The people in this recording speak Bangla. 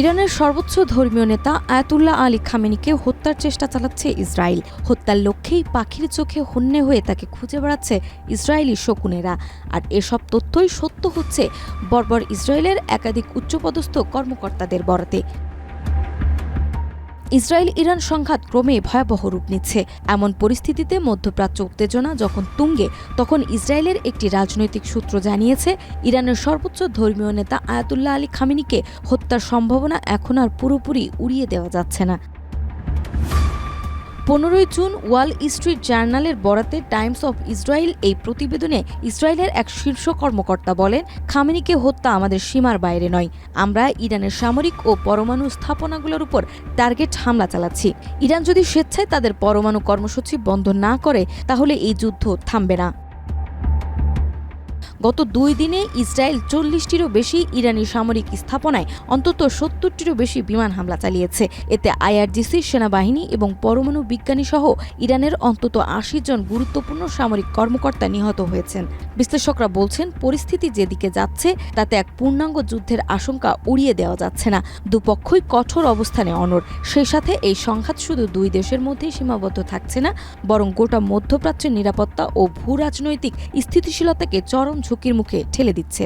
ইরানের সর্বোচ্চ ধর্মীয় নেতা আয়াতুল্লাহ আলী খামেনিকে হত্যার চেষ্টা চালাচ্ছে ইসরায়েল। হত্যার লক্ষ্যেই পাখির চোখে হন্যে হয়ে তাকে খুঁজে বেড়াচ্ছে ইসরায়েলি শকুনেরা। আর এসব তথ্যই সত্য হচ্ছে বর্বর ইসরায়েলের একাধিক উচ্চপদস্থ কর্মকর্তাদের বরাতে। ইসরায়েল ইরান সংঘাত ক্রমে ভয়াবহ রূপ নিচ্ছে। এমন পরিস্থিতিতে মধ্যপ্রাচ্য উত্তেজনা যখন তুঙ্গে, তখন ইসরায়েলের একটি রাজনৈতিক সূত্র জানিয়েছে ইরানের সর্বোচ্চ ধর্মীয় নেতা আয়াতুল্লাহ আলী খামেনিকে হত্যার সম্ভাবনা এখন আর পুরোপুরি উড়িয়ে দেওয়া যাচ্ছে না। 15 জুন ওয়াল স্ট্রিট জার্নালের বরাতে টাইমস অফ ইসরায়েল এই প্রতিবেদনে ইসরায়েলের এক শীর্ষ কর্মকর্তা বলেন, খামেনিকে হত্যা আমাদের সীমার বাইরে নয়। আমরা ইরানের সামরিক ও পরমাণু স্থাপনাগুলোর উপর টার্গেট হামলা চালাচ্ছি। ইরান যদি স্বেচ্ছায় তাদের পরমাণু কর্মসূচি বন্ধ না করে তাহলে এই যুদ্ধ থামবে না। গত 2 দিনে ইসরায়েল 40টিরও বেশি ইরানি সামরিক স্থাপনায় অন্তত 70টিরও বেশি বিমান হামলা চালিয়েছে। এতে আইআরজিসি সেনাবাহিনী এবং পরমাণু বিজ্ঞানী সহ ইরানের অন্তত 80 জন গুরুত্বপূর্ণ সামরিক কর্মকর্তা নিহত হয়েছেন। বিশ্লেষকরা বলছেন, পরিস্থিতি যেদিকে যাচ্ছে তাতে এক পূর্ণাঙ্গ যুদ্ধের আশঙ্কা উড়িয়ে দেওয়া যাচ্ছে না। দুপক্ষই কঠোর অবস্থানে অনড়। সেই সাথে এই সংঘাত শুধু 2 দেশের মধ্যেই সীমাবদ্ধ থাকছে না, বরং গোটা মধ্যপ্রাচ্যের নিরাপত্তা ও ভূ রাজনৈতিক স্থিতিশীলতাকে চরম ঝুঁকির মুখে ঠেলে দিচ্ছে।